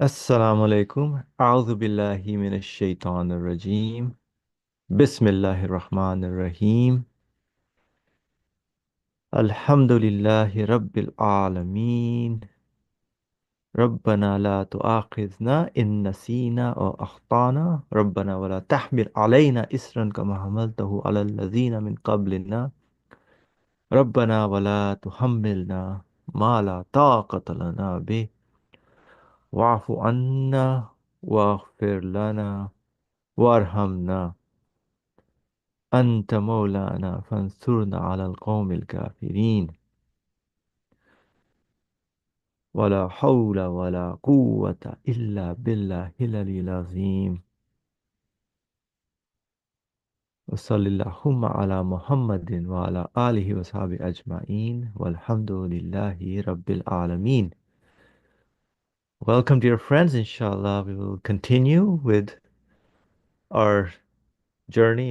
Assalamu alaikum. A'udhu billahi minash shaitanir rajim. Bismillahir rahmanir rahim. Alhamdulillahi rabbil alameen. ربنا لا تؤاخذنا إن نسينا أو أخطأنا ربنا ولا تحمل علينا إسرا كما حملته على الذين من قبلنا ربنا ولا تحملنا ما لا طاقة لنا به واعف عنا واغفر لنا وارحمنا أنت مولانا فانصرنا على القوم الكافرين ولا حول ولا قوة إلا بالله العلي العظيم وصلى اللهم على محمد وعلى آله وصحبه أجمعين والحمد لله رب العالمين. Welcome, dear friends. Inshallah, we will continue with our journey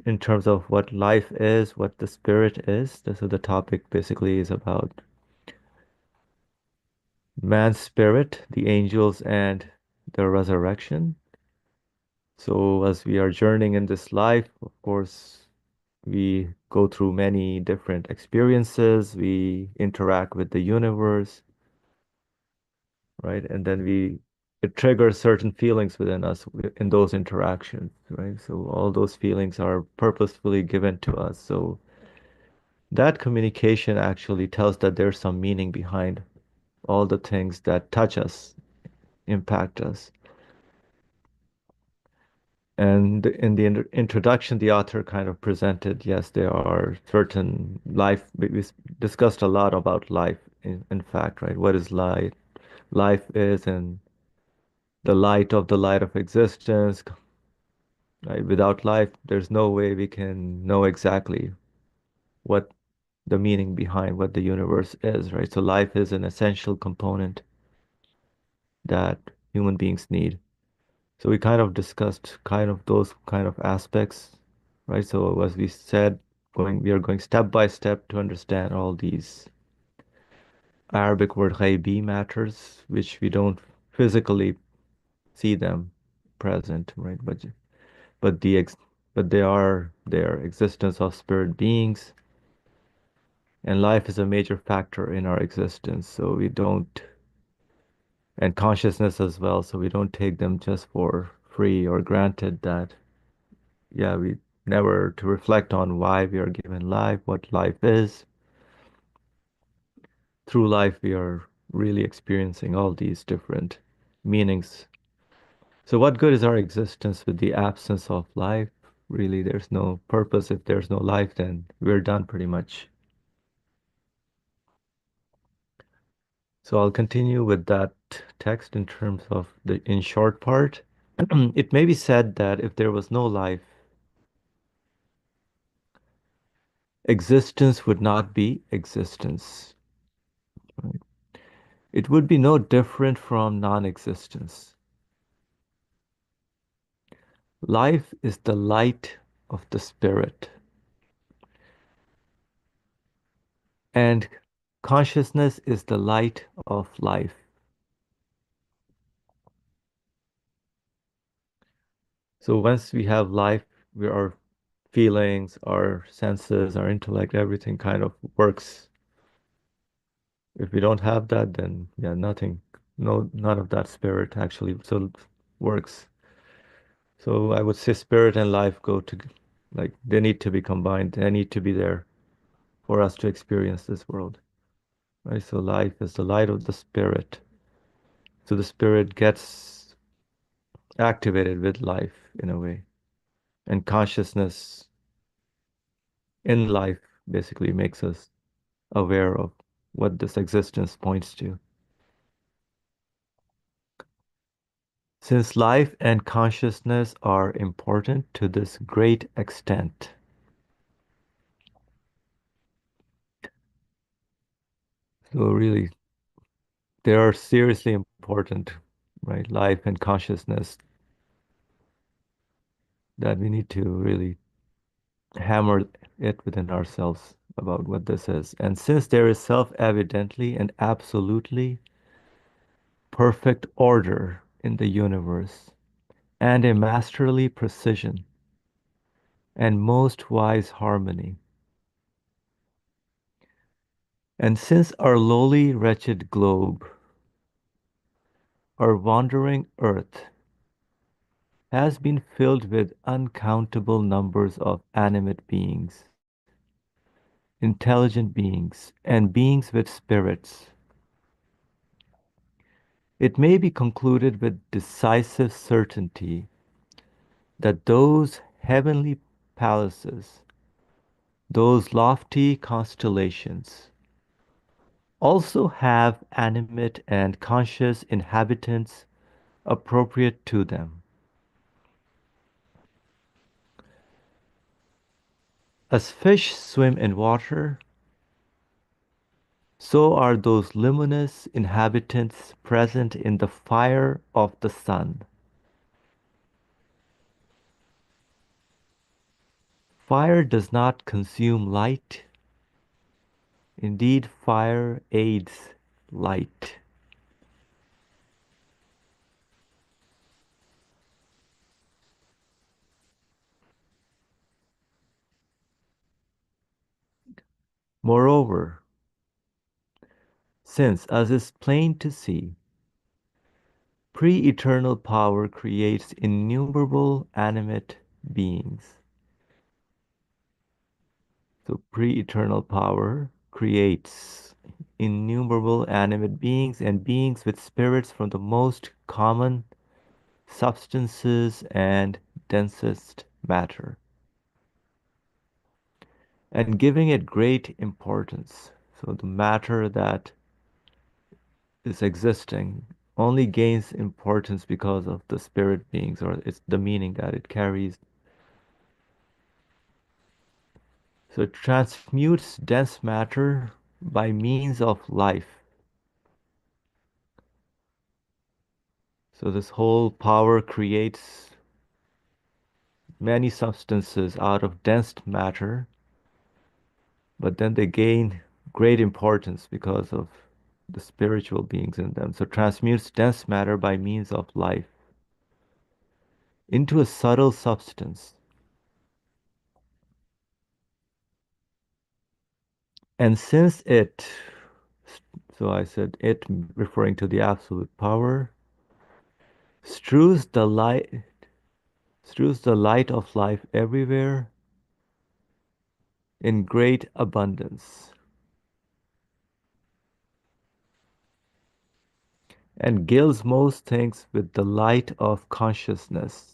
in terms of what life is, what the spirit is. So the topic basically is about man's spirit, the angels, and the resurrection. So, as we are journeying in this life, of course, we go through many different experiences, we interact with the universe, right? And then it triggers certain feelings within us in those interactions, right? So, all those feelings are purposefully given to us. So, that communication actually tells that there's some meaning behind all the things that touch us, impact us. And in the introduction, the author kind of presented, yes, there are certain life, we discussed a lot about life, in fact, right? What is life? Life is and the light of existence, right? Without life, there's no way we can know exactly what the meaning behind what the universe is, right? So life is an essential component that human beings need. So we kind of discussed kind of those kind of aspects, right? So as we said, we are going step by step to understand all these Arabic word ghaibi matters, which we don't physically see them present, right? But the ex but they are their existence of spirit beings, and life is a major factor in our existence. So we don't, and consciousness as well. So we don't take them just for free or granted that yeah, we never to reflect on why we are given life, what life is. Through life, we are really experiencing all these different meanings. So, what good is our existence with the absence of life? Really, there's no purpose. If there's no life, then we're done pretty much. So, I'll continue with that text in terms of the in short part. It may be said that if there was no life, existence would not be existence. Right? It would be no different from non-existence. Life is the light of the spirit, and consciousness is the light of life. So once we have life, our feelings, our senses, our intellect, everything kind of works. If we don't have that, then yeah, nothing, no, none of that spirit actually so works. So I would say spirit and life go to, like, they need to be combined. They need to be there for us to experience this world, right? So life is the light of the spirit. So the spirit gets activated with life in a way. And consciousness in life basically makes us aware of what this existence points to. Since life and consciousness are important to this great extent, so really they are seriously important, right? Life and consciousness that we need to really hammer it within ourselves about what this is. And since there is self evidently and absolutely perfect order in the universe, and a masterly precision and most wise harmony. And since our lowly, wretched globe, our wandering earth, has been filled with uncountable numbers of animate beings, intelligent beings, and beings with spirits, it may be concluded with decisive certainty that those heavenly palaces, those lofty constellations, also have animate and conscious inhabitants appropriate to them. As fish swim in water, so are those luminous inhabitants present in the fire of the sun. Fire does not consume light. Indeed, fire aids light. Moreover, since, as is plain to see, pre-eternal power creates innumerable animate beings. So pre-eternal power creates innumerable animate beings and beings with spirits from the most common substances and densest matter, and giving it great importance. So the matter that is existing only gains importance because of the spirit beings, or it's the meaning that it carries. So it transmutes dense matter by means of life. So this whole power creates many substances out of dense matter, but then they gain great importance because of the spiritual beings in them. So transmutes dense matter by means of life into a subtle substance. And since it, so I said it referring to the absolute power, strews the light, strews the light of life everywhere in great abundance, and gilds most things with the light of consciousness.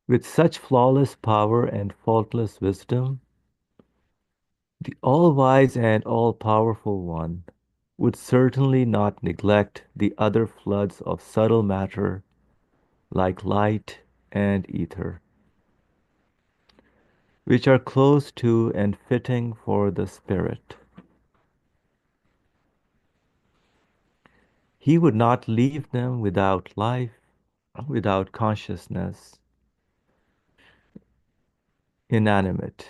With such flawless power and faultless wisdom, the all-wise and all-powerful One would certainly not neglect the other floods of subtle matter like light and ether, which are close to and fitting for the spirit. He would not leave them without life, without consciousness, inanimate.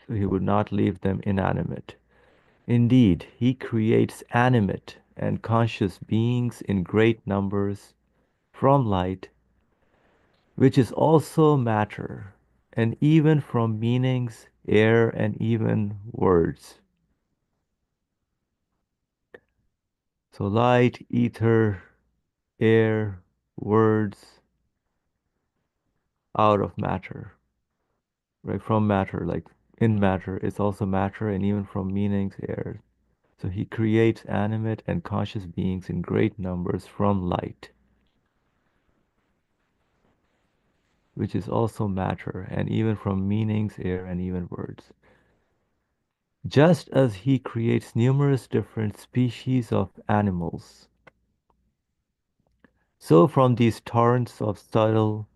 So he would not leave them inanimate. Indeed, he creates animate and conscious beings in great numbers from light, which is also matter, and even from meanings, air, and even words. So light, ether, air, words, out of matter, right? From matter, like in matter, it's also matter, and even from meanings, air. So he creates animate and conscious beings in great numbers from light, which is also matter, and even from meanings, air, and even words. Just as he creates numerous different species of animals, so from these torrents of subtle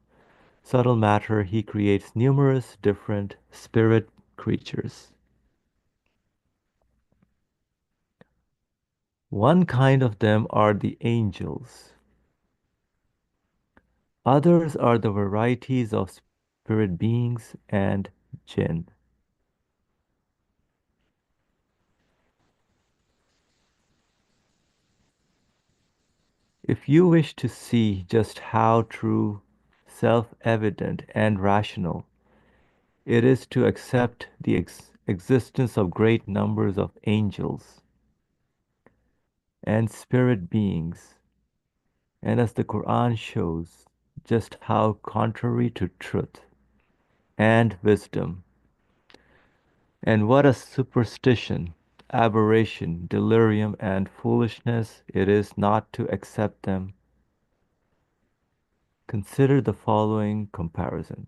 matter he creates numerous different spirit creatures. One kind of them are the angels. Others are the varieties of spirit beings and jinn. If you wish to see just how true, self-evident, and rational it is to accept the existence of great numbers of angels and spirit beings, and as the Quran shows, just how contrary to truth and wisdom, and what a superstition, aberration, delirium, and foolishness it is not to accept them, consider the following comparison.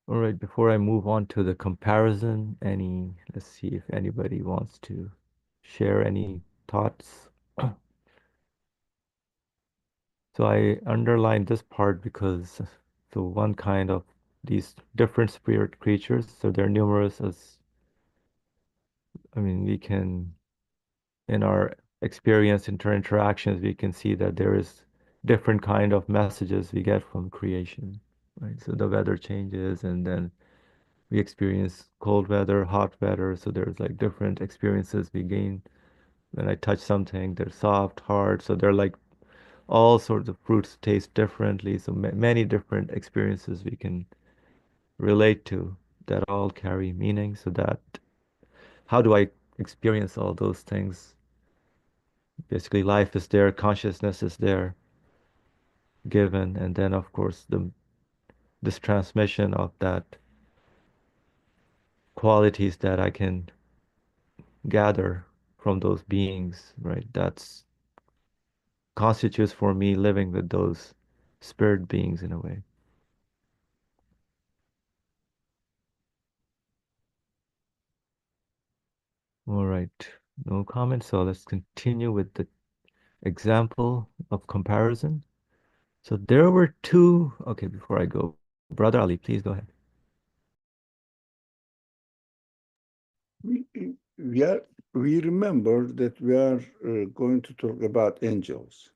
All right, before I move on to the comparison, let's see if anybody wants to share any thoughts. So I underlined this part because the one kind of these different spirit creatures, so they're numerous as, I mean, we can, in our experience, interactions, we can see that there is different kind of messages we get from creation, right? So the weather changes and then we experience cold weather, hot weather. So there's like different experiences we gain. When I touch something, they're soft, hard. So they're like all sorts of fruits taste differently. So many different experiences we can relate to that all carry meaning. So that how do I experience all those things? Basically, life is there, consciousness is there, given, and then of course this transmission of that qualities that I can gather from those beings, right? That's constitutes for me living with those spirit beings in a way. All right, no comment. So let's continue with the example of comparison. So there were two. Okay, before I go, Brother Ali, please go ahead. We, we are we remember that we are going to talk about angels.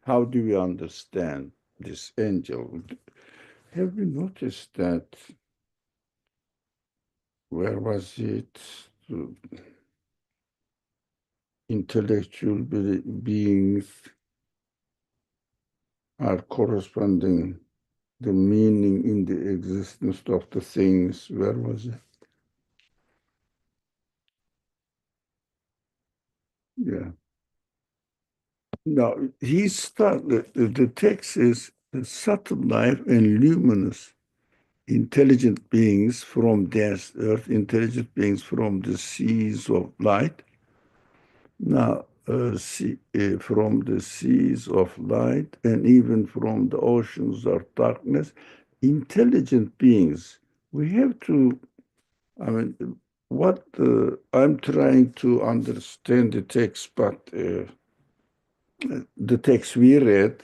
How do we understand this angel? Have we noticed that? Where was it? Intellectual beings are corresponding the meaning in the existence of the things. Where was it? Yeah. Now, he started, the text is subtle life and luminous intelligent beings from dense earth, intelligent beings from the seas of light. Now, from the seas of light and even from the oceans of darkness, intelligent beings. We have to, I mean, what I'm trying to understand the text, but the text we read,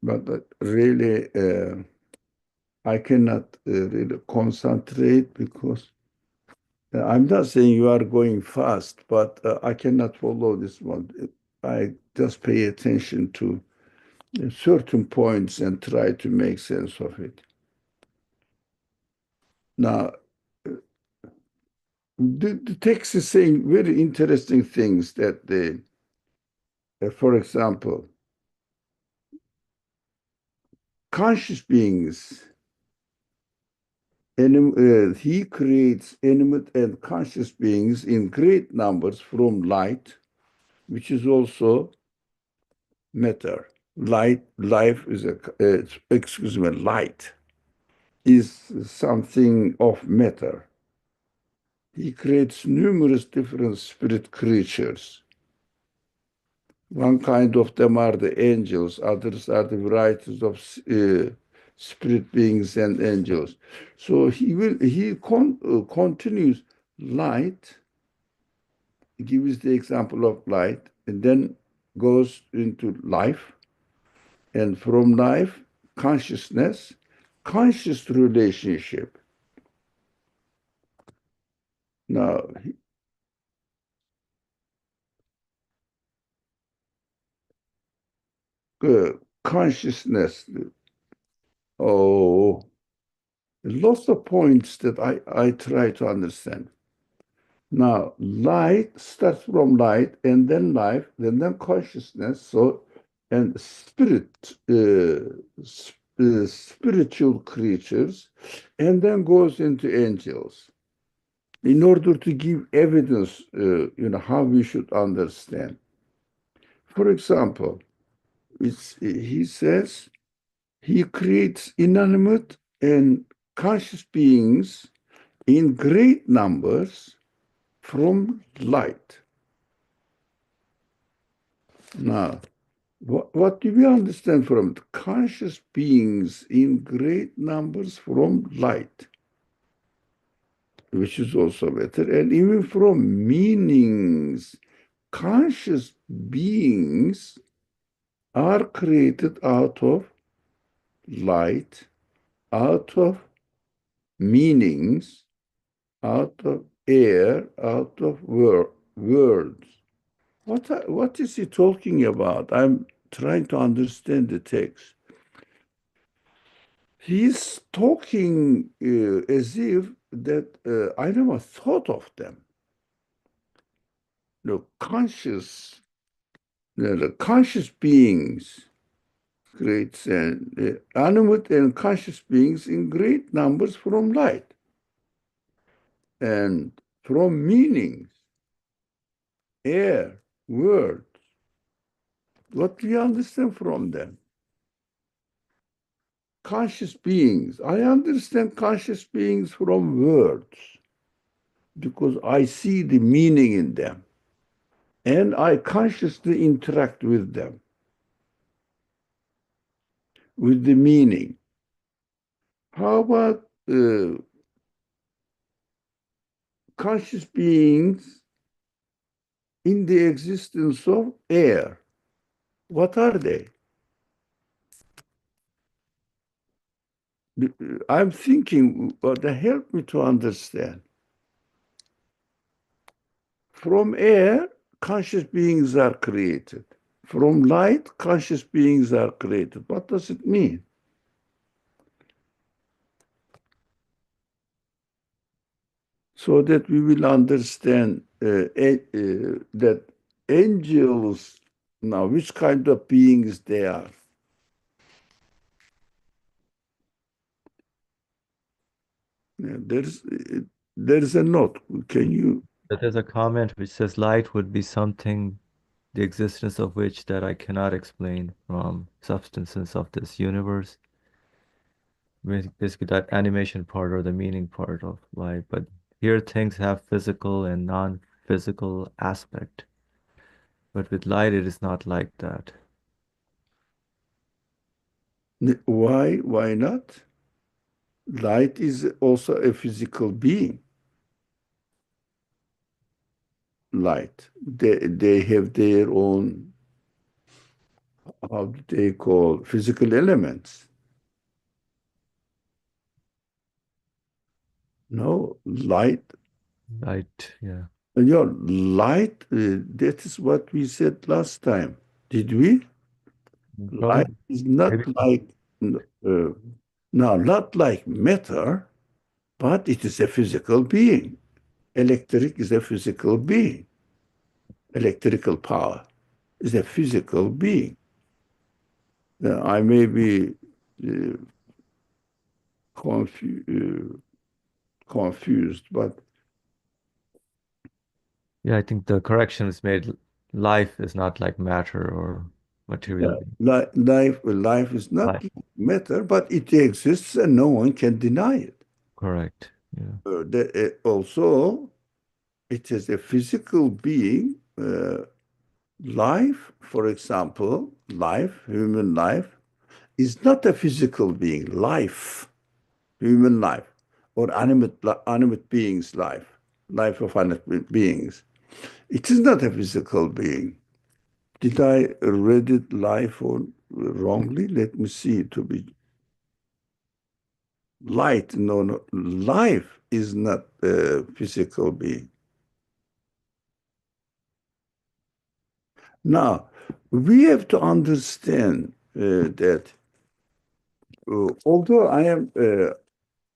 but really I cannot really concentrate because I'm not saying you are going fast, but I cannot follow this one. I just pay attention to certain points and try to make sense of it. Now, the text is saying very interesting things that for example, conscious beings, he creates animate and conscious beings in great numbers from light, which is also matter. Life is excuse me, light is something of matter. He creates numerous different spirit creatures. One kind of them are the angels, others are the varieties of spirit beings and angels. So he continues light, gives the example of light, and then goes into life, and from life, consciousness, conscious relationship. Now, consciousness, oh, Lots of points that I try to understand. Now, light starts from light and then life, and then consciousness. So, and spirit, spiritual creatures, and then goes into angels. In order to give evidence, how we should understand. For example, he says he creates inanimate and conscious beings in great numbers from light. Now, what do we understand from it? Conscious beings in great numbers from light, which is also better, and even from meanings. Conscious beings are created out of light, out of meanings, out of air, out of words. What is he talking about? I'm trying to understand the text. He's talking as if that I never thought of them. The conscious beings, great and animate and conscious beings in great numbers from light and from meanings, air, words. What do you understand from them? Conscious beings. I understand conscious beings from words because I see the meaning in them and I consciously interact with them, with the meaning. How about conscious beings in the existence of air? What are they? I'm thinking, they help me to understand. From air, conscious beings are created. From light, conscious beings are created. What does it mean? So that we will understand that angels, now, which kind of beings they are. Yeah, there's a note. Can you? But there's a comment which says light would be something, the existence of which that I cannot explain from substances of this universe. Basically, that animation part or the meaning part of light. But here things have physical and non-physical aspect. But with light, it is not like that. Why? Why not? Light is also a physical being. Light. They have their own, how do they call, physical elements. No, light. Light, yeah. Your light, that is what we said last time. Did we? Light Probably, is not maybe. like, uh, now, not like matter, but it is a physical being. Electric is a physical being. Electrical power is a physical being. I may be uh, confused, but Yeah, I think the correction is made. Life is not like matter or material yeah, being. life is not Life, matter, but it exists and no one can deny it. correct. Yeah. Also, it is a physical being. Life, for example, human life, is not a physical being. Human life, or animate beings' life of animate beings. It is not a physical being. Did I read it life or wrongly? Let me see to be light. No, no. Life is not a physical being. Now, we have to understand that although I am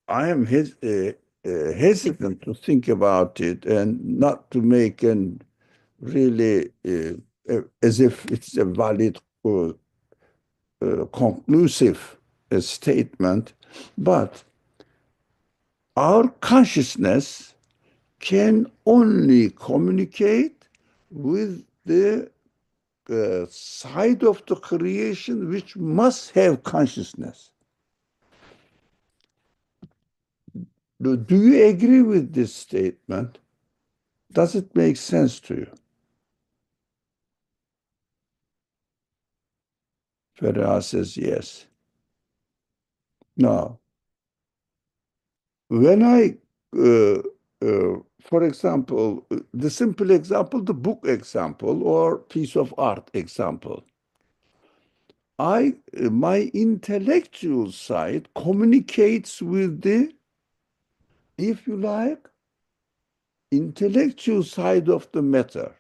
I am hesitant to think about it and not to make an really as if it's a valid conclusive statement, but our consciousness can only communicate with the side of the creation which must have consciousness. Do you agree with this statement? Does it make sense to you? Ferah says yes. Now, when for example, the simple example, the book example, or piece of art example, my intellectual side communicates with the, if you like, intellectual side of the matter.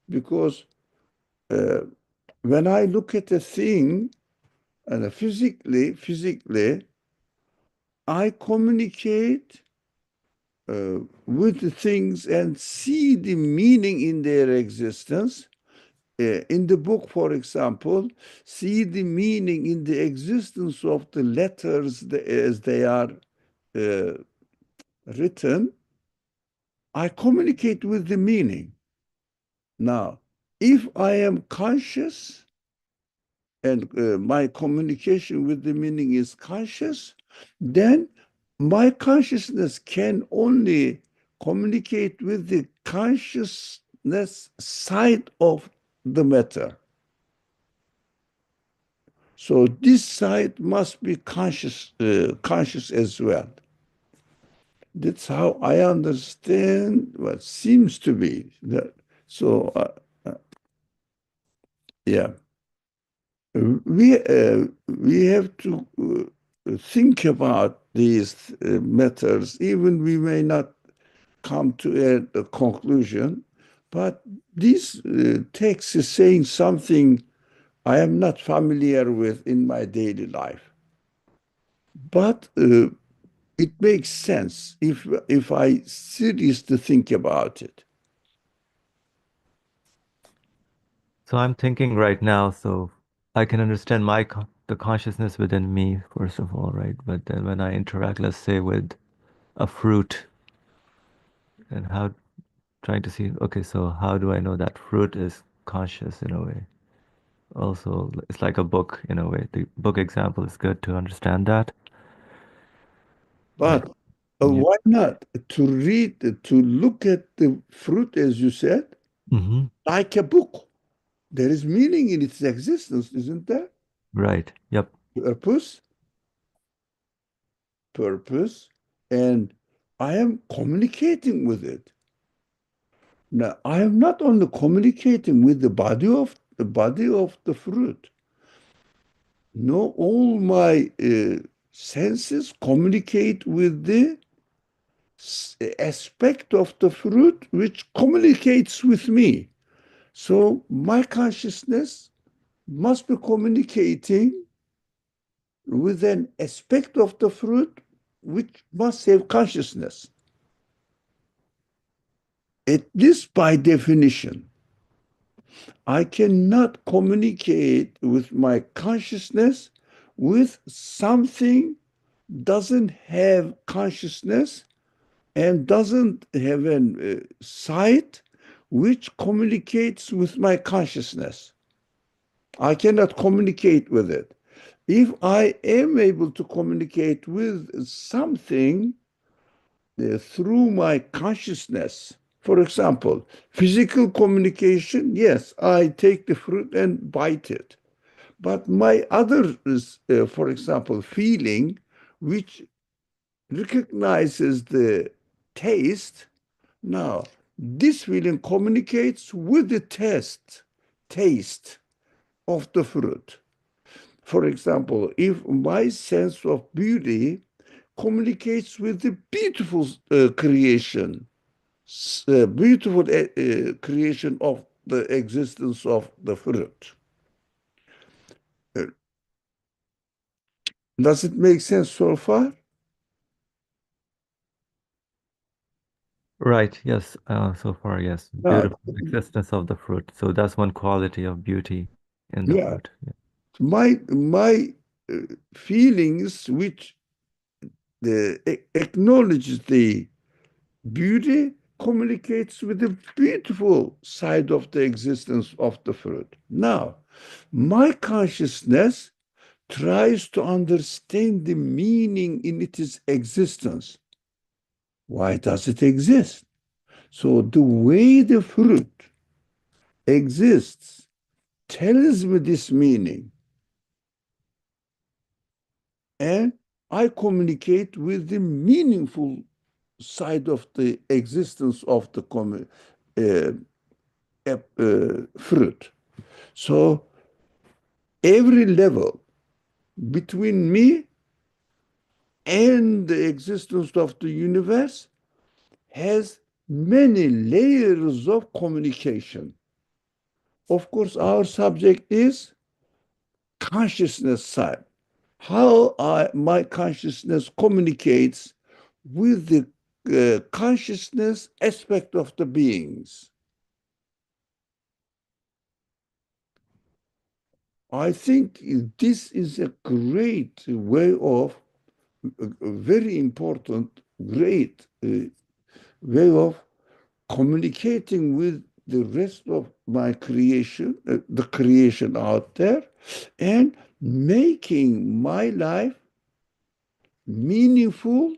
Because uh, when I look at a thing and physically, I communicate with the things and see the meaning in their existence. In the book, for example, see the meaning in the existence of the letters as they are uh, written. I communicate with the meaning. Now, if I am conscious and my communication with the meaning is conscious, then my consciousness can only communicate with the consciousness side of the matter. So this side must be conscious as well. That's how I understand what seems to be that. So yeah. We have to think about these matters, even we may not come to a conclusion, but this text is saying something I am not familiar with in my daily life. But it makes sense if I seriously think about it. So I'm thinking right now, so I can understand the consciousness within me, first of all, right? But then when I interact, let's say, with a fruit, and how trying to see, okay, so how do I know that fruit is conscious in a way? Also, it's like a book in a way. The book example is good to understand that. Like, But yeah. why not to look at the fruit, as you said, Hmm. like a book? There is meaning in its existence, isn't there? Right. Yep. Purpose, purpose, and I am communicating with it. Now, I am not only communicating with the body of the fruit. No, all my senses communicate with the aspect of the fruit which communicates with me. So my consciousness must be communicating with an aspect of the fruit which must have consciousness. At least by definition, I cannot communicate with my consciousness with something doesn't have consciousness and doesn't have a sight which communicates with my consciousness. I cannot communicate with it. If I am able to communicate with something through my consciousness, for example, physical communication, yes, I take the fruit and bite it. But my other, for example, feeling, which recognizes the taste, now this feeling communicates with the taste of the fruit. For example, if my sense of beauty communicates with the beautiful creation, beautiful creation of the existence of the fruit. Uh, Does it make sense so far? Right, yes. So far, yes. Now, Beautiful existence of the fruit. So that's one quality of beauty in the yeah, fruit. Yeah. my feelings, which acknowledge the beauty, communicates with the beautiful side of the existence of the fruit. Now, my consciousness tries to understand the meaning in its existence. Why does it exist? So the way the fruit exists tells me this meaning, and I communicate with the meaningful side of the existence of the uh, fruit. So every level between me and the existence of the universe has many layers of communication. Of course, our subject is consciousness side. How my consciousness communicates with the consciousness aspect of the beings. I think this is a great way of, a very important, great way of communicating with the rest of my creation, the creation out there, and making my life meaningful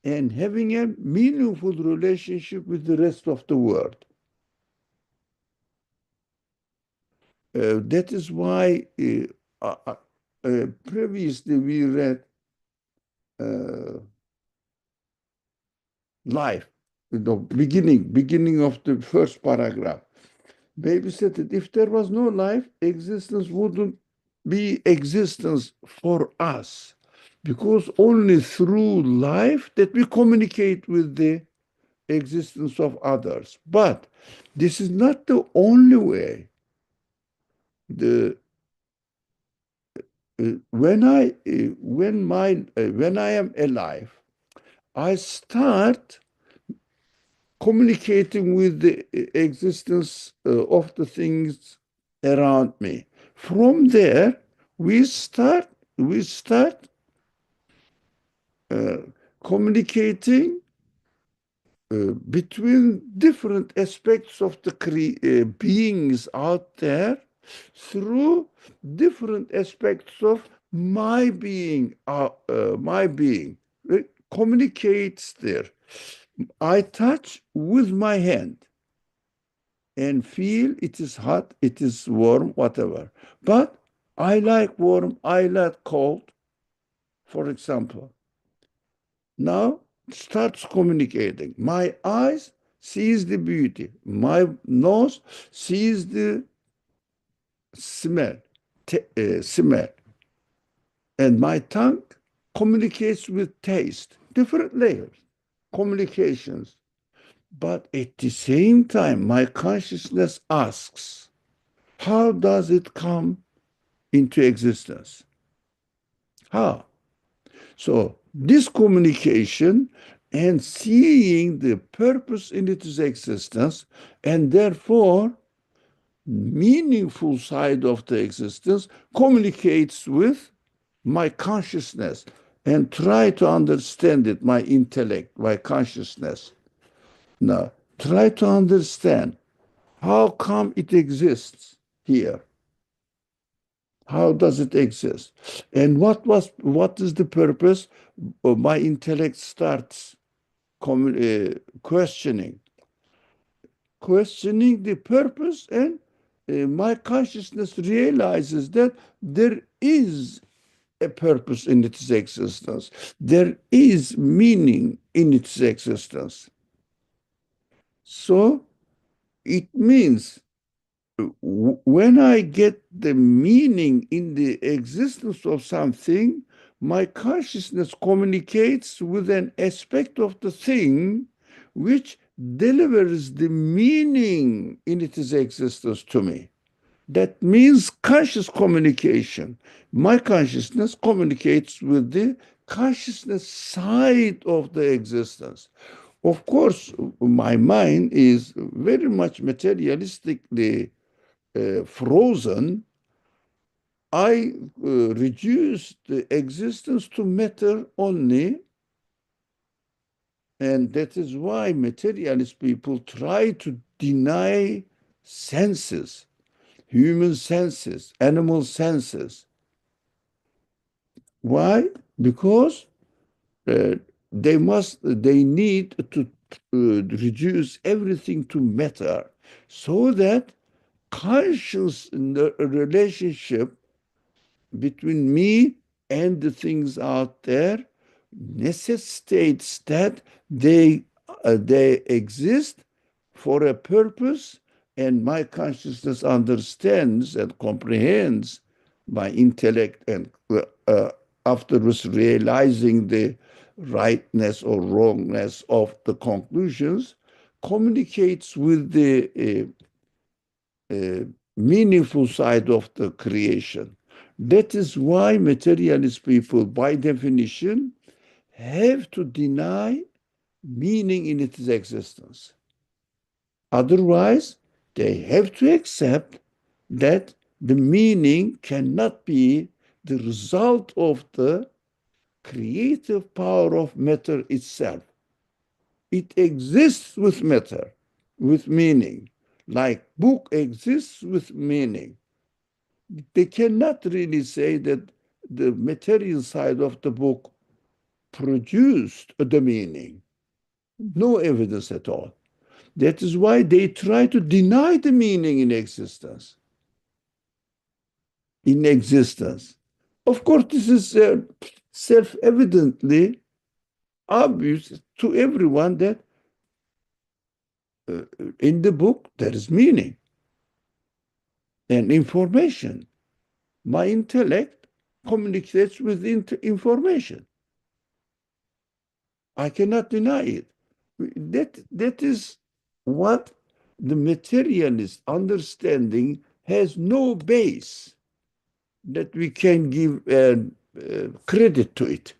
and having a meaningful relationship with the rest of the world. That is why previously we read uh, life, the beginning of the first paragraph. Baby said that if there was no life, existence wouldn't be existence for us, because only through life that we communicate with the existence of others. But this is not the only way. The when I am alive, I start communicating with the existence of the things around me. From there, we start we start uh, communicating between different aspects of the beings out there through different aspects of my being. My being communicates there. I touch with my hand and feel it is hot, it is warm, whatever. But I like warm, I like cold, for example. Now starts communicating. My eyes sees the beauty. My nose sees the smell, smell. And my tongue communicates with taste. Different layers, communications. But at the same time, my consciousness asks, how does it come into existence? How? So this communication and seeing the purpose in its existence, and therefore meaningful side of the existence, communicates with my consciousness and try to understand it, my intellect, my consciousness. Now, try to understand how come it exists here. How does it exist? And what is the purpose? My intellect starts questioning, questioning the purpose, and my consciousness realizes that there is a purpose in its existence. There is meaning in its existence. So it means when I get the meaning in the existence of something, my consciousness communicates with an aspect of the thing which delivers the meaning in its existence to me. That means conscious communication. My consciousness communicates with the consciousness side of the existence. Of course, my mind is very much materialistically frozen. I reduce the existence to matter only, and that is why materialist people try to deny senses, human senses, animal senses. Why? Because uh, they need to reduce everything to matter so that conscious relationship between me and the things out there necessitates that they exist for a purpose, and my consciousness understands and comprehends my intellect, and afterwards realizing the rightness or wrongness of the conclusions, communicates with the uh, meaningful side of the creation. That is why materialist people, by definition, have to deny meaning in its existence. Otherwise, they have to accept that the meaning cannot be the result of the creative power of matter itself. It exists with matter, with meaning, like book exists with meaning. They cannot really say that the material side of the book produced the meaning. No evidence at all. That is why they try to deny the meaning in existence. In existence. Of course, this is self-evidently obvious to everyone that uh, in the book there is meaning and information. My intellect communicates with information. I cannot deny it. That is what the materialist understanding has no base that we can give credit to it.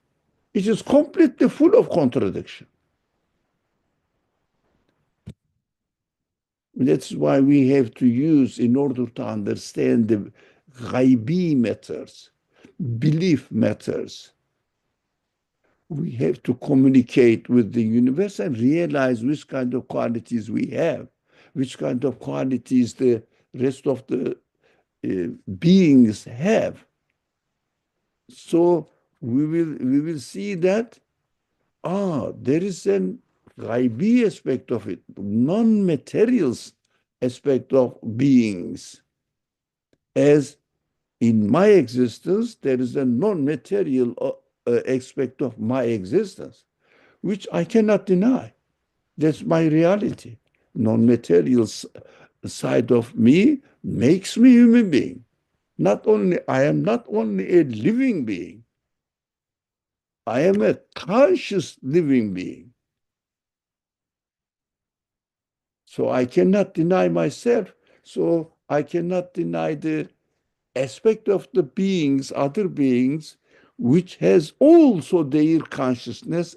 It is completely full of contradiction. That's why we have to use, in order to understand the ghaibi matters, belief matters, we have to communicate with the universe and realize which kind of qualities we have, which kind of qualities the rest of the beings have. So we will see that there is an ghaibi aspect of it, non-material aspect of beings. As in my existence, there is a non-material aspect of my existence, which I cannot deny. That's my reality. Non-material side of me makes me human being. Not only I am not only a living being, I am a conscious living being. So I cannot deny myself. So I cannot deny the aspect of the beings, other beings, which has also their consciousness,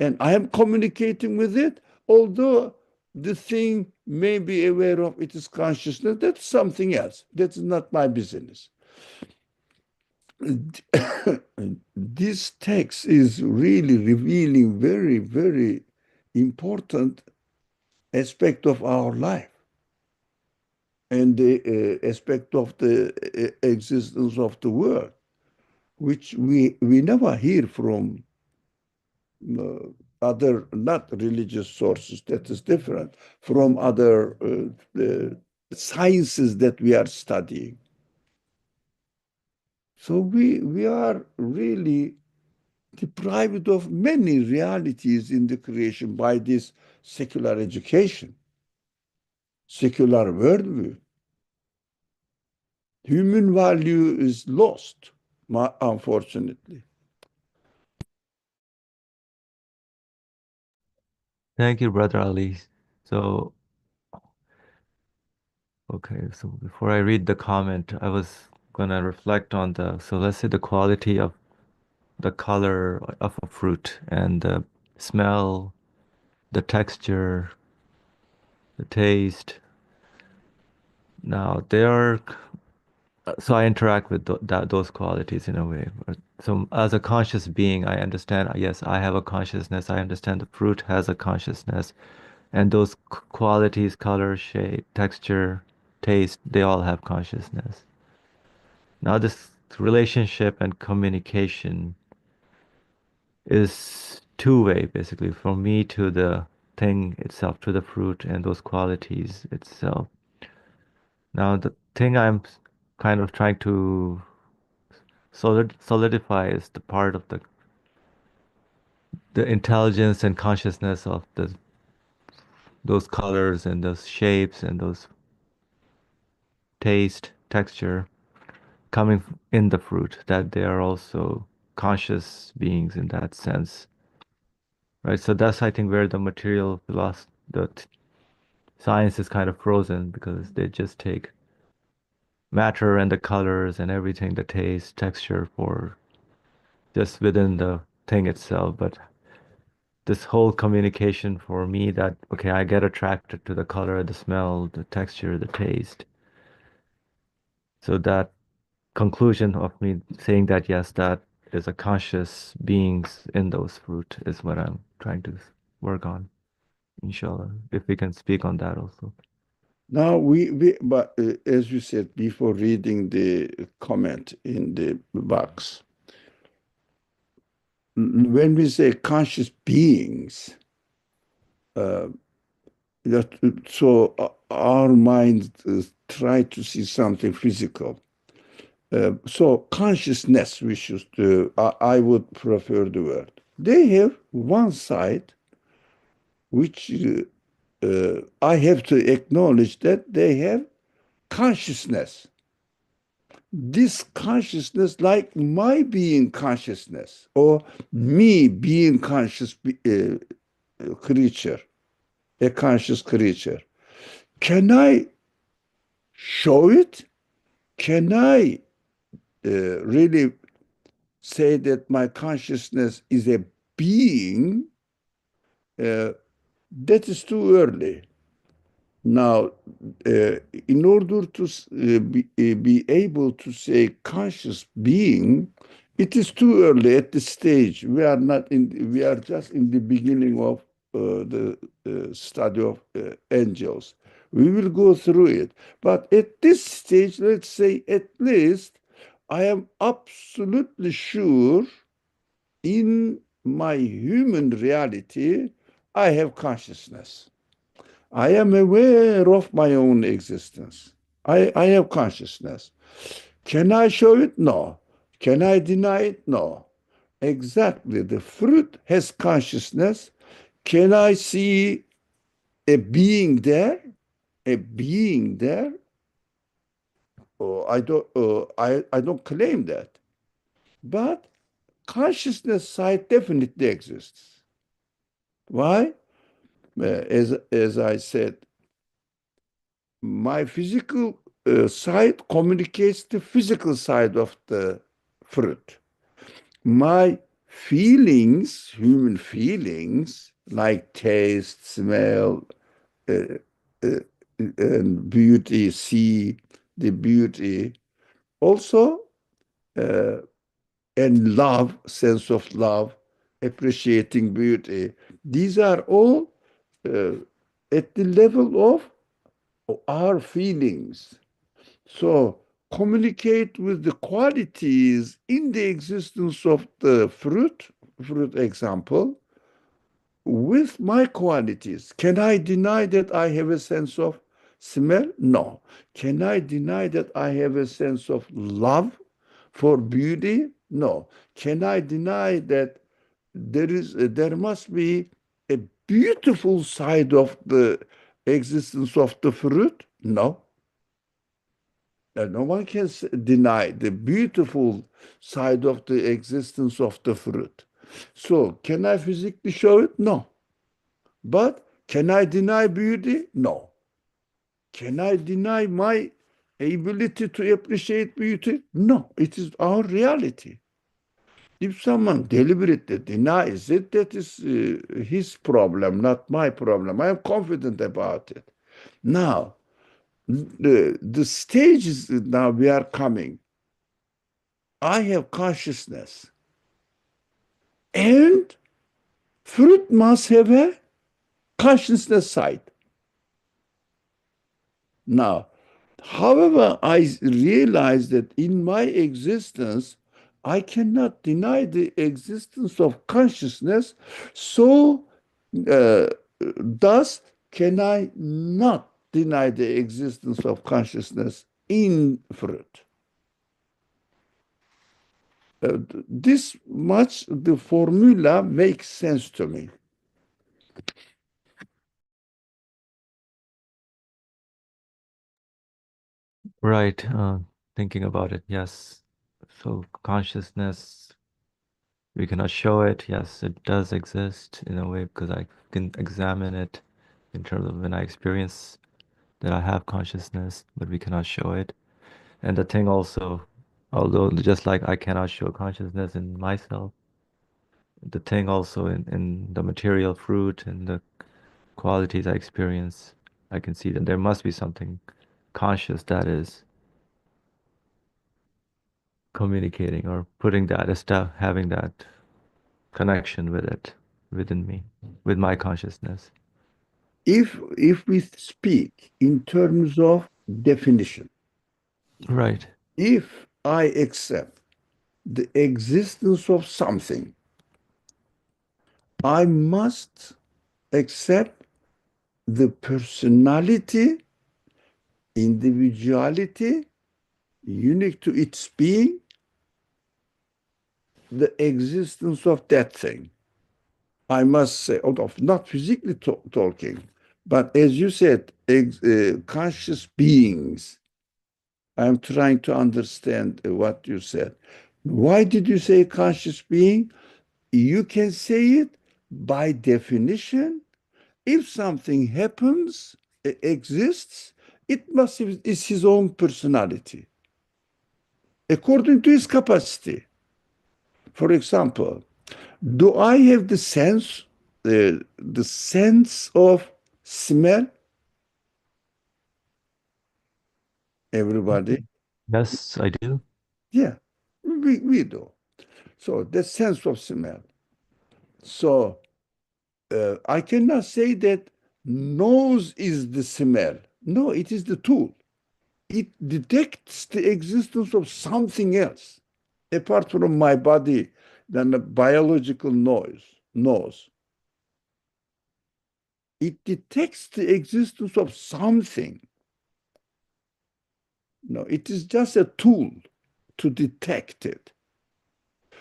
and I am communicating with it, although the thing may be aware of its consciousness, that's something else. That's not my business. This text is really revealing very, very important aspect of our life and the aspect of the existence of the world, which we never hear from uh, other not religious sources. That is different from other sciences that we are studying. So we are really deprived of many realities in the creation by this secular education, secular worldview. Human value is lost, unfortunately. Thank you, Brother Ali. So, okay, so before I read the comment, I was gonna reflect on so let's say the quality of the color of a fruit and the smell the texture, the taste. Now, they are, so I interact with those qualities in a way. So, as a conscious being, I understand, yes, I have a consciousness. I understand the fruit has a consciousness. And those qualities, color, shape, texture, taste, they all have consciousness. Now, this relationship and communication is two-way, basically, from me to the thing itself, to the fruit and those qualities itself. Now, the thing I'm kind of trying to solidify is the part of the intelligence and consciousness of those colors and those shapes and those taste, texture coming in the fruit, that they are also conscious beings in that sense, right? So that's, I think, where the material philosophy, science is kind of frozen because they just take matter and the colors and everything, the taste, texture for just within the thing itself. But this whole communication for me that, okay, I get attracted to the color, the smell, the texture, the taste. So that conclusion of me saying that, yes, that is a conscious beings in those fruit is what I'm trying to work on, inshallah, if we can speak on that also. Now but as you said before reading the comment in the box, when we say conscious beings, uh, that so our minds try to see something physical. So consciousness, we should, I would prefer the word. They have one side which I have to acknowledge that they have consciousness. This consciousness, like my being consciousness, or me being conscious creature, a conscious creature. Can I show it? Can I really say that my consciousness is a being? Uh, that is too early. Now, in order to be able to say conscious being, it is too early at this stage. We are not in. We are just in the beginning of the study of angels. We will go through it, but at this stage, let's say at least, I am absolutely sure in my human reality, I have consciousness. I am aware of my own existence. I have consciousness. Can I show it? No. Can I deny it? No. Exactly. The fruit has consciousness. Can I see a being there? A being there? Oh, I don't claim that. But consciousness side definitely exists. Why? As I said, my physical side communicates the physical side of the fruit. My feelings, human feelings, like taste, smell, uh, uh, and beauty, see the beauty, also, uh, and love, sense of love, appreciating beauty. These are all uh, at the level of our feelings. So communicate with the qualities in the existence of the fruit example, with my qualities. Can I deny that I have a sense of smell? No. Can I deny that I have a sense of love for beauty? No. Can I deny that there must be a beautiful side of the existence of the fruit? No. No one can deny the beautiful side of the existence of the fruit. So, can I physically show it? No. But can I deny beauty? No. Can I deny my ability to appreciate beauty? No. It is our reality. If someone deliberately denies it, that is his problem, not my problem. I am confident about it. Now, the stage is now we are coming. I have consciousness, and fruit must have a consciousness side. Now, however, I realize that in my existence, I cannot deny the existence of consciousness. So, uh, thus, can I not deny the existence of consciousness in fruit? This much the formula makes sense to me. Right. Thinking about it, yes. So consciousness, we cannot show it. Yes, it does exist in a way because I can examine it in terms of when I experience that I have consciousness, but we cannot show it. And the thing also, although just like I cannot show consciousness in myself, the thing also in the material fruit and the qualities I experience, I can see that there must be something conscious that is communicating or putting that stuff, having that connection with it within me, with my consciousness. If we speak in terms of definition, Right. if I accept the existence of something, I must accept the personality, individuality, unique to its being, the existence of that thing. I must say, although not physically talking, but as you said, conscious beings. I'm trying to understand what you said. Why did you say conscious being? You can say it by definition. If something happens, exists, it must is his own personality according to his capacity. For example, do I have the sense of smell? Everybody, Yes, I do. yeah, we do. So the sense of smell. So I cannot say that nose is the smell. No, it is the tool. It detects the existence of something else apart from my body than a biological nose. It detects the existence of something. No, it is just a tool to detect it.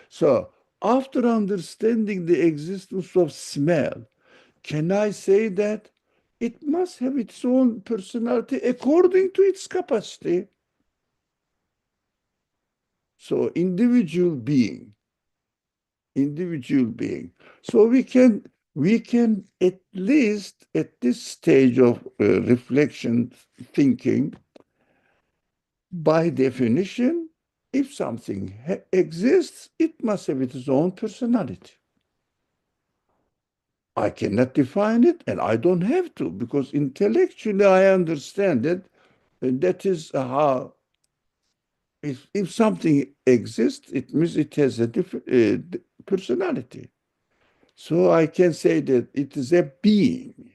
So after understanding the existence of smell, can I say that it must have its own personality according to its capacity? So individual being. So we can at least at this stage of reflection thinking, by definition, if something exists, it must have its own personality. I cannot define it, and I don't have to, because intellectually I understand it. And that is how, if something exists, it means it has a different personality. So I can say that it is a being.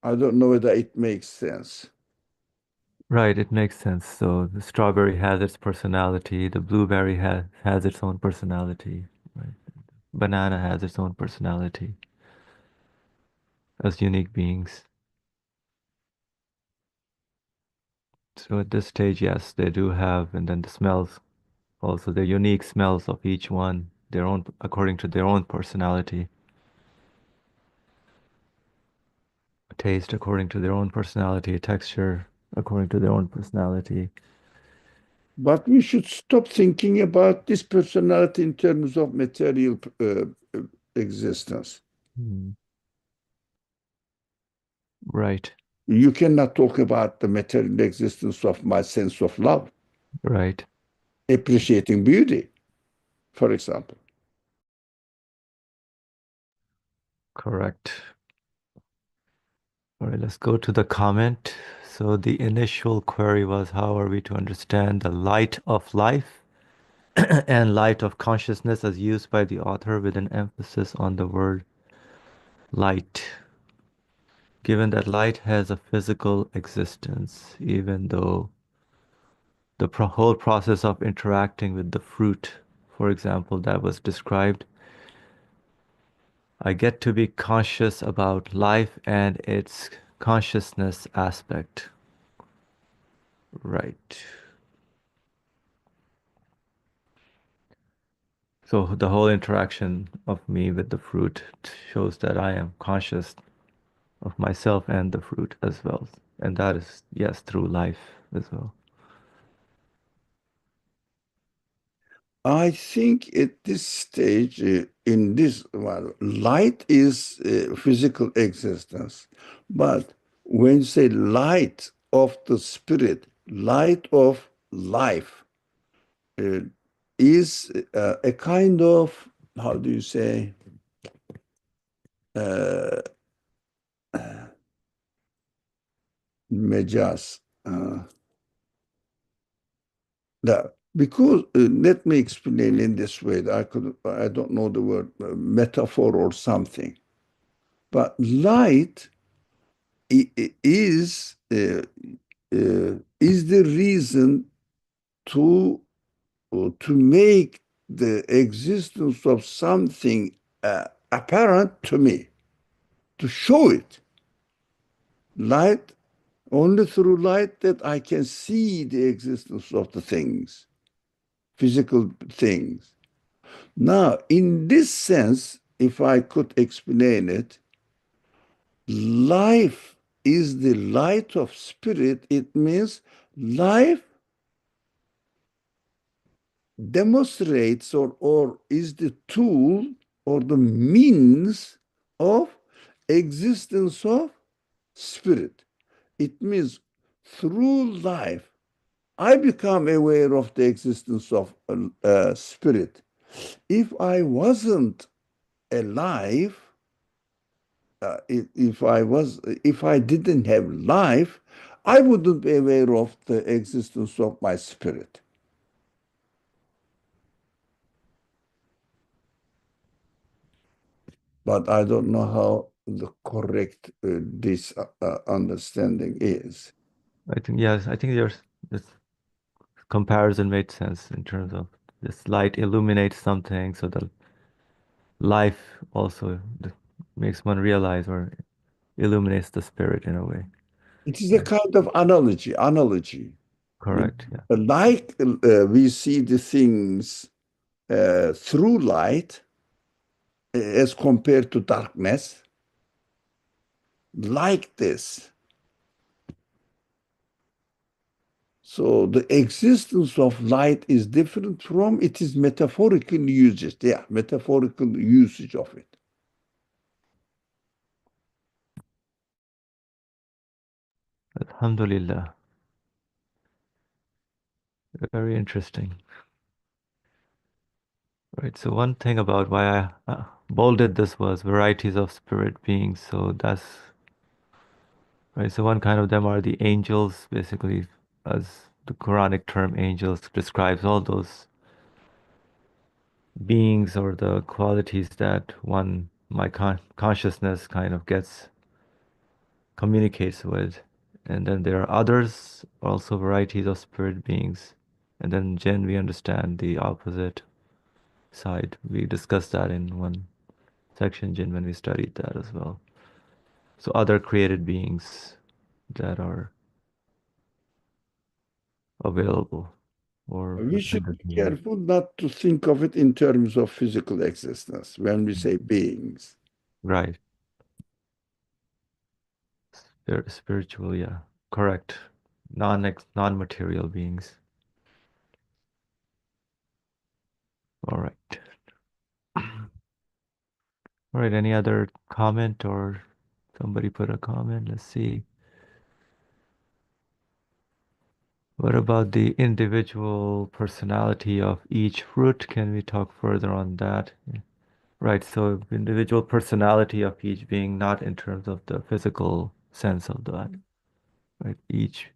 I don't know whether it makes sense. Right, it makes sense. So the strawberry has its personality, the blueberry has its own personality, right? Banana has its own personality as unique beings. So at this stage, yes, they do have, and then the smells also, the unique smells of each one, their own according to their own personality, taste according to their own personality, texture according to their own personality. But we should stop thinking about this personality in terms of material existence. Hmm. Right, You cannot talk about the material existence of my sense of love, right. appreciating beauty. for example. Correct. All right, let's go to the comment. So the initial query was, how are we to understand the light of life and light of consciousness as used by the author with an emphasis on the word light, given that light has a physical existence, even though the whole process of interacting with the fruit, for example, that was described, I get to be conscious about life and its consciousness aspect. Right. So the whole interaction of me with the fruit shows that I am conscious of myself and the fruit as well. And that is, yes, through life as well. I think at this stage, in this, well, light is physical existence. But when you say light of the spirit, light of life, uh, is a kind of, how do you say, uh, mejas. Because let me explain in this way. I don't know the word metaphor or something, but light is the reason to to make the existence of something apparent to me, to show it. Light, only through light that I can see the existence of the things, physical things. Now, in this sense, if I could explain it, life is the light of spirit. It means life demonstrates or is the tool or the means of existence of spirit. It means through life, I become aware of the existence of spirit. If I wasn't alive, if I didn't have life, I wouldn't be aware of the existence of my spirit. But I don't know how the correct this understanding is. I think, yes, I think this comparison made sense in terms of this light illuminates something, so the life also makes one realize or illuminates the spirit in a way. It is a kind of analogy. Correct. Yeah. Like we see the things through light as compared to darkness, like this. So the existence of light is different from it is metaphorical usage. Yeah, metaphorical usage of it. Alhamdulillah. Very interesting. Right. So one thing about why I bolded this was varieties of spirit beings. So that's right. So one kind of them are the angels, basically, as the Quranic term angels describes all those beings or the qualities that one my consciousness kind of gets communicates with. And then there are others, also varieties of spirit beings. And then Jinn, we understand the opposite side. We discussed that in one section, Jinn, when we studied that as well. So other created beings that are available or We should presented be in life. careful not to think of it in terms of physical existence when we say beings. Right. Spiritual, yeah. Correct. Non-material beings. All right. All right. Any other comment or somebody put a comment? Let's see. What about the individual personality of each fruit? Can we talk further on that? Right, so individual personality of each being not in terms of the physical sense of that, right? Each.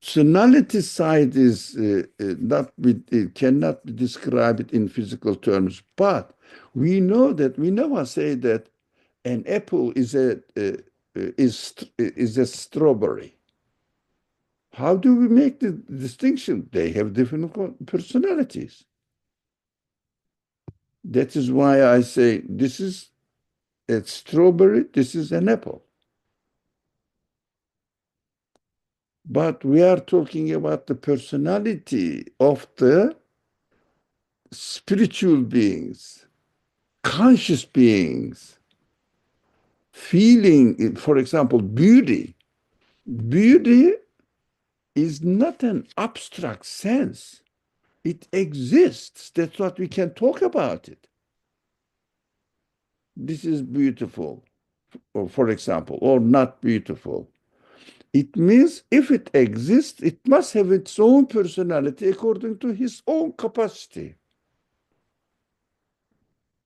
Personality side is not it cannot be described in physical terms, but we never say that an apple is a strawberry. How do we make the distinction? They have different personalities. That is why I say this is a strawberry, this is an apple. But we are talking about the personality of the spiritual beings, conscious beings, feeling, for example, beauty. Beauty is not an abstract sense. It exists. That's what we can talk about it. This is beautiful, or for example, or not beautiful. It means if it exists, it must have its own personality according to his own capacity.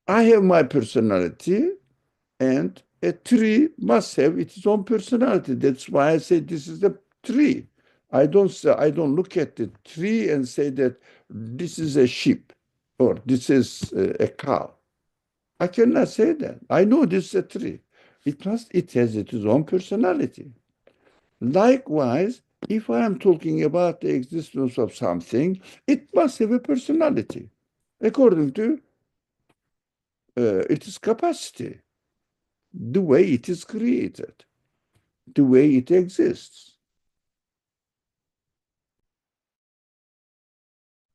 I have my personality, and a tree must have its own personality. That's why I say this is a tree. I don't look at the tree and say that this is a sheep or this is a cow. I cannot say that. I know this is a tree. It has its own personality. Likewise, if I am talking about the existence of something, it must have a personality according to its capacity, the way it is created, the way it exists.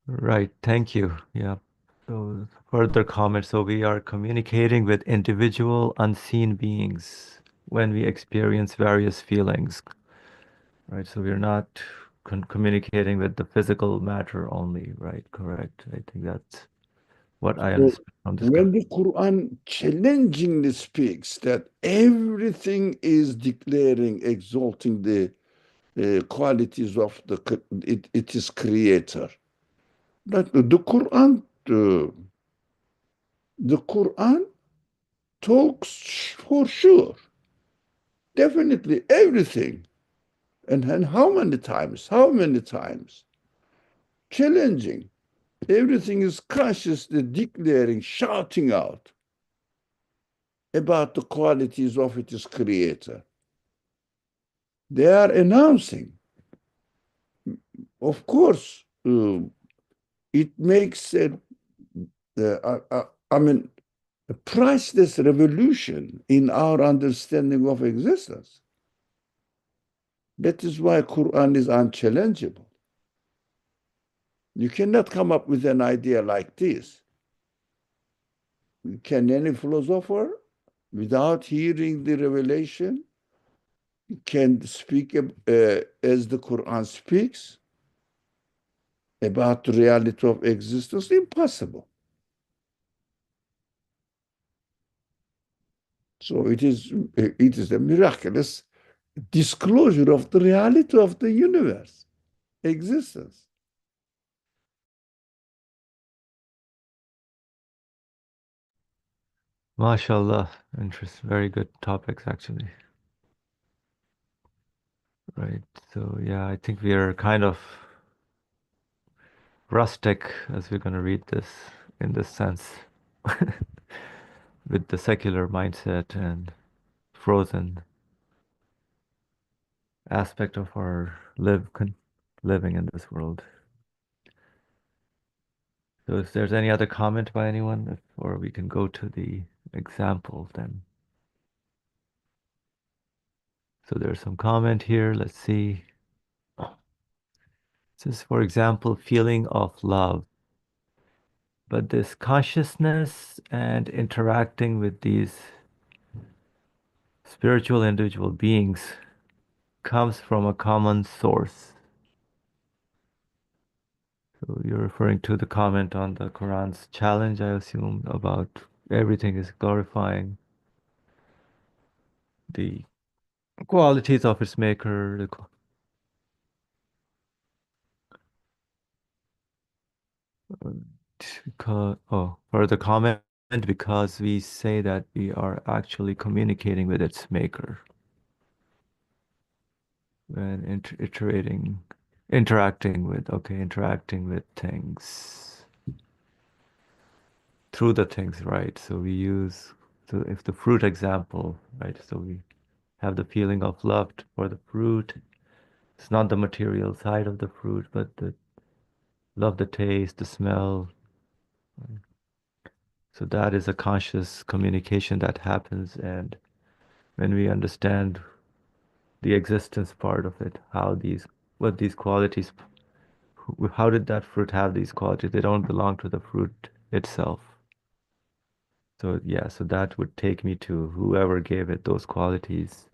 Right, thank you. Yeah. So further comment. So we are communicating with individual unseen beings when we experience various feelings, right? So we're not communicating with the physical matter only, right? Correct. I think that's what I So understood from this. when the Quran challengingly speaks that everything is declaring, exalting the qualities of its creator, that the Quran talks for sure, definitely everything. And how many times? How many times? Challenging. Everything is consciously declaring, shouting out about the qualities of its creator. They are announcing. Of course, it makes I mean, a priceless revolution in our understanding of existence. That is why Quran is unchallengeable. You cannot come up with an idea like this. Can any philosopher, without hearing the revelation, can speak as the Quran speaks about the reality of existence? Impossible. So it is a miraculous disclosure of the reality of the universe, existence. MashaAllah, interest, very good topics actually. Right. So yeah, I think we are kind of rustic as we're going to read this in this sense with the secular mindset and frozen aspect of our living in this world. So if there's any other comment by anyone, or we can go to the example then. So there's some comment here. Let's see. This is, for example, feeling of love. But this consciousness and interacting with these spiritual individual beings comes from a common source. So you're referring to the comment on the Quran's challenge, I assume, about everything is glorifying the qualities of its maker. Because, oh, for the comment, because we say that we are actually communicating with its maker when interacting with things through the things, right? So we use, so if the fruit example, right? So we have the feeling of love for the fruit. It's not the material side of the fruit, but the love, the taste, the smell. So that is a conscious communication that happens, and when we understand the existence part of it, what these qualities, how did that fruit have these qualities? They don't belong to the fruit itself. So yeah, so that would take me to whoever gave it those qualities.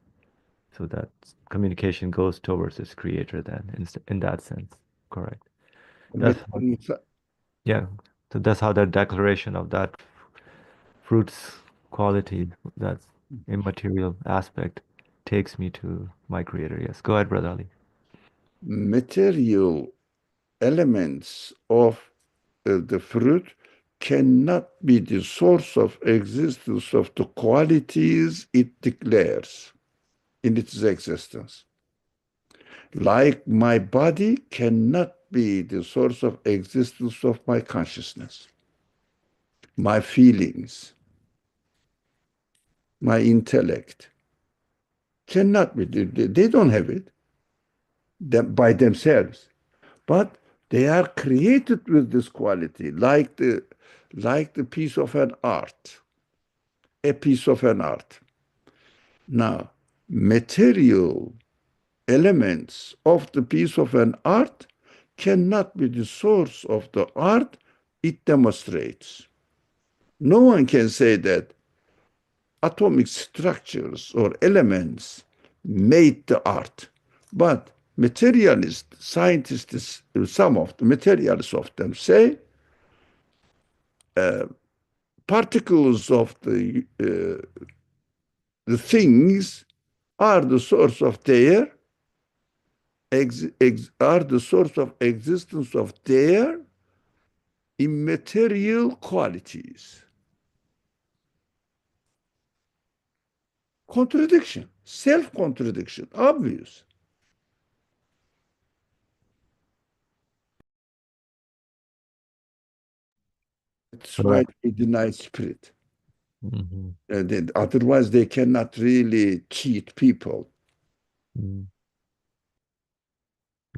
So that communication goes towards its creator then, in that sense. Correct. That's how, yeah. So that's how that declaration of that fruit's quality, that's immaterial aspect, takes me to my creator. Yes. Go ahead, Brother Ali. Material elements of the fruit cannot be the source of existence of the qualities it declares in its existence. Like my body cannot be the source of existence of my consciousness, my feelings, my intellect cannot be. They don't have it by themselves, but they are created with this quality, like the piece of an art, a piece of an art. Now, material elements of the piece of an art cannot be the source of the art it demonstrates. No one can say that atomic structures or elements made the art, but materialists, scientists, some of the materialists of them say particles of the things are the source of their are the source of existence of their immaterial qualities. Contradiction, self-contradiction, obvious. That's why Correct. they deny spirit. Hmm. Otherwise, they cannot really cheat people. Mm.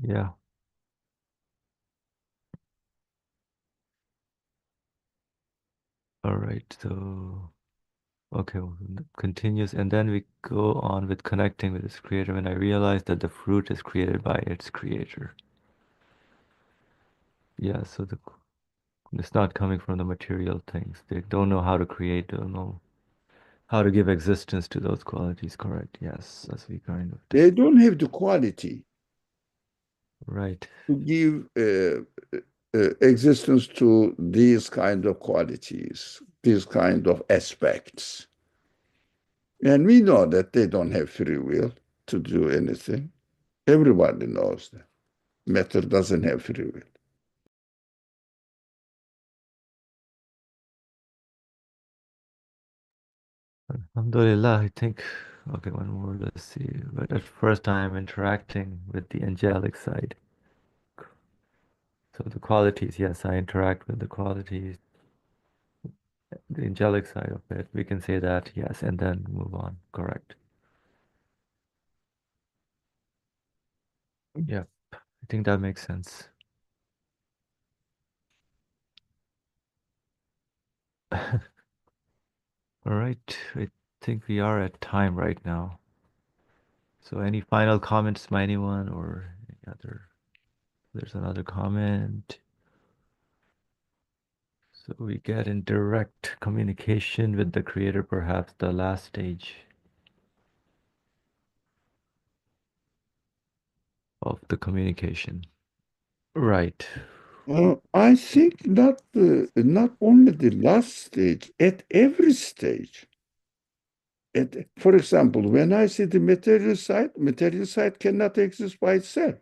Yeah. All right. So, okay, well, continues, and then we go on with connecting with its creator. When I realized that the fruit is created by its creator. Yeah. So it's not coming from the material things. They don't know how to create. Don't know how to give existence to those qualities. Correct. Yes, as we kind of They don't have the quality right. to give existence to these kind of qualities, these kind of aspects. And we know that they don't have free will to do anything. Everybody knows that. Matter doesn't have free will. Alhamdulillah, I think, okay, one more, let's see. But at first I'm interacting with the angelic side. So the qualities, yes, I interact with the qualities, the angelic side of it. We can say that, yes, and then move on. Correct. Yeah, I think that makes sense. All right, I think we are at time right now. So any final comments by anyone or any other? There's another comment. So we get in direct communication with the creator, perhaps the last stage of the communication. Right. I think not only the last stage, at every stage. For example, when I see the material side cannot exist by itself.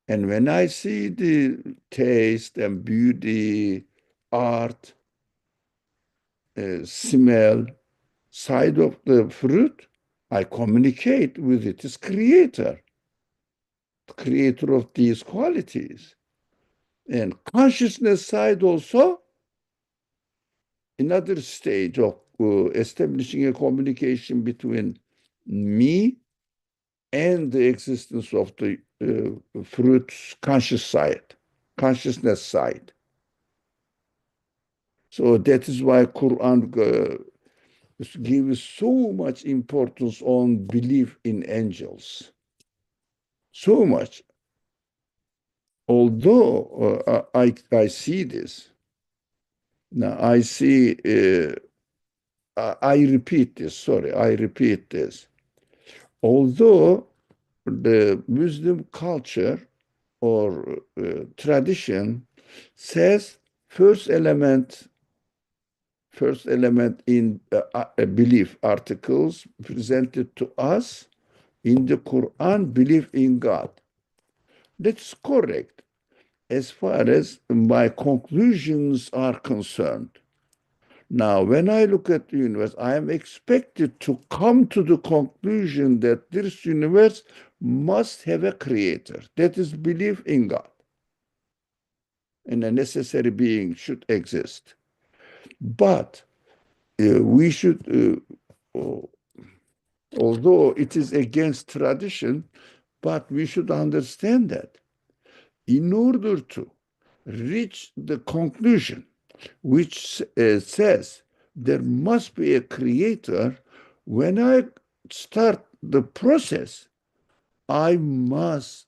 And when I see the taste and beauty, art, smell side of the fruit, I communicate with its creator, creator of these qualities. And consciousness side also, another stage of establishing a communication between me and the existence of the fruit's conscious side, consciousness side. So that is why Quran gives so much importance on belief in angels. So much. Although I see this, now I see, I repeat this, sorry, I repeat this. Although the Muslim culture or tradition says first element, first element in belief articles presented to us in the Quran, belief in God. That's correct as far as my conclusions are concerned. Now, when I look at the universe, I am expected to come to the conclusion that this universe must have a creator. That is belief in God. And a necessary being should exist. But we should, although it is against tradition, but we should understand that in order to reach the conclusion which says there must be a creator, when I start the process, I must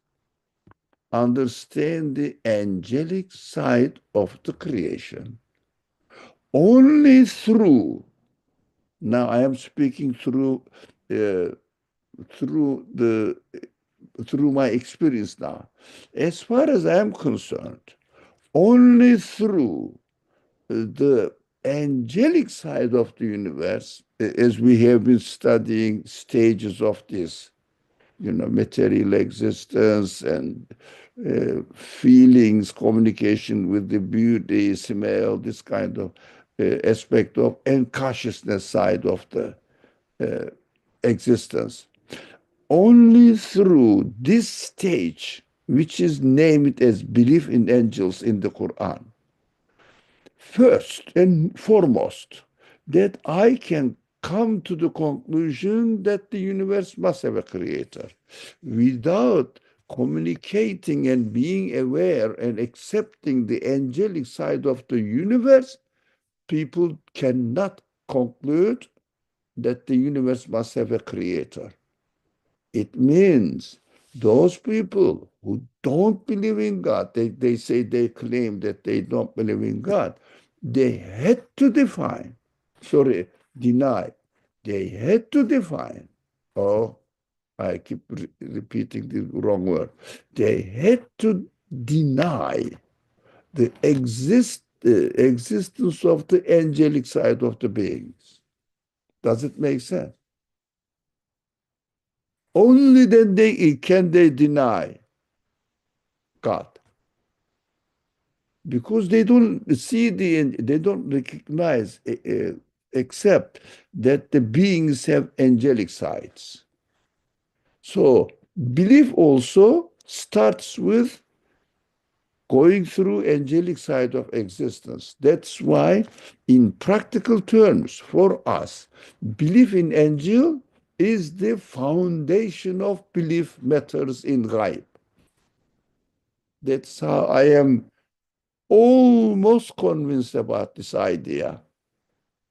understand the angelic side of the creation. Only through, now I am speaking uh, through the through my experience now. As far as I am concerned, only through the angelic side of the universe, as we have been studying stages of this, material existence and feelings, communication with the beauty, smell, this kind of aspect of, and consciousness side of the uh, existence. Only through this stage, which is named as belief in angels in the Quran, first and foremost, that I can come to the conclusion that the universe must have a creator. Without communicating and being aware and accepting the angelic side of the universe, people cannot conclude that the universe must have a creator. It means those people who don't believe in God, they say they claim that they don't believe in God, they had to define, sorry, deny. They had to define, oh, I keep repeating the wrong word. They had to deny the existence of the angelic side of the beings. Does it make sense? Only then they deny God, because they don't see they don't recognize, accept that the beings have angelic sides. So belief also starts with going through angelic side of existence. That's why, in practical terms, for us, belief in angel is the foundation of belief matters in ghaib. That's how I am almost convinced about this idea.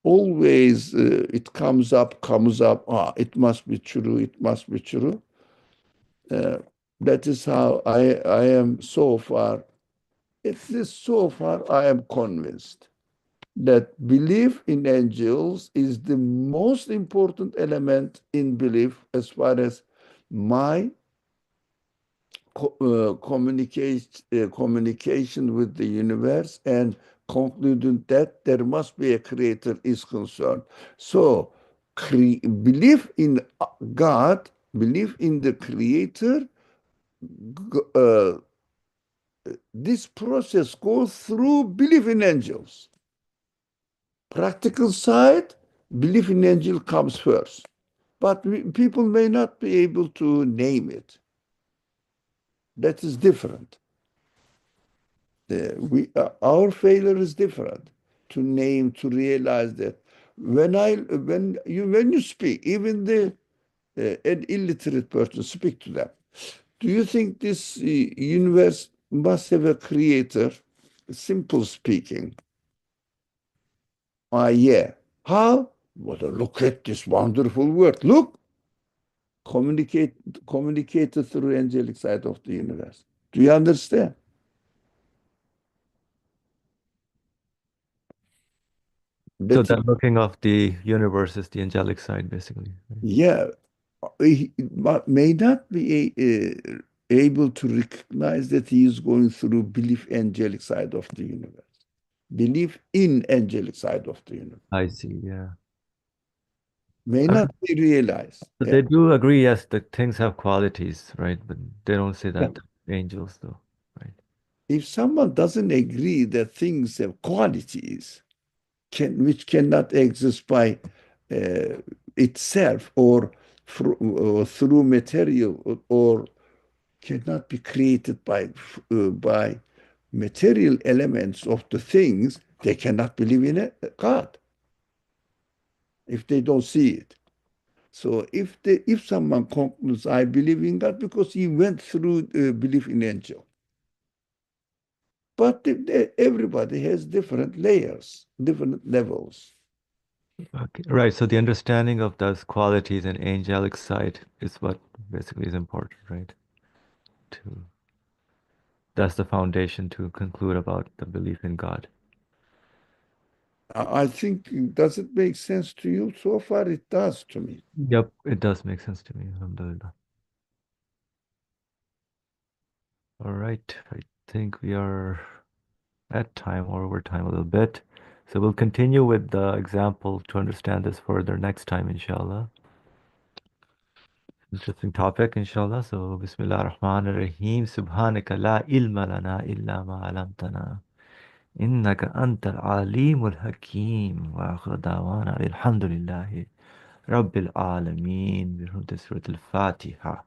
Always it comes up, it must be true, it must be true. Uh, that is how I am so far, at least so far, I am convinced that belief in angels is the most important element in belief as far as my communication with the universe and concluding that there must be a creator is concerned. So, belief in God, belief in the creator, This process goes through belief in angels. Practical side, belief in angel comes first. But people may not be able to name it. That is different. Our failure is different to name, to realize that when you speak, even an illiterate person speak to them. Do you think this universe must have a creator? Simple speaking. Yeah. How? Well, look at this wonderful word. Look, communicate, communicated through angelic side of the universe. Do you understand? So That that looking of the universe is the angelic side, basically. Right? yeah, he may not be able to recognize that he is going through belief angelic side of the universe. Belief in angelic side of the universe. I see, yeah. May I not mean, be realized. but Yeah. they do agree, yes, that things have qualities, right? But they don't say Yeah. that angels, though, right? If someone doesn't agree that things have qualities which cannot exist by uh, itself or through material or cannot be created by material elements of the things, they cannot believe in a God if they don't see it. So if someone concludes, I believe in God because he went through belief in angel. But everybody has different layers, different levels. Okay, right. So the understanding of those qualities and angelic side is what basically is important, right? To That's the foundation to conclude about the belief in God. I think, does it make sense to you? So far, it does to me. Yep, it does make sense to me. Alhamdulillah. All right. I think we are at time or over time a little bit. So we'll continue with the example to understand this further next time, inshallah. Interesting topic, inshallah. So, Bismillah ar-Rahman ar-Rahim. Subhanaka la ilma lana illa ma alamtana. Innaka anta al-alimul hakim. Wa akhir da'wana alhamdulillahi rabbil alameen. Bi hurmati Surat al-Fatiha.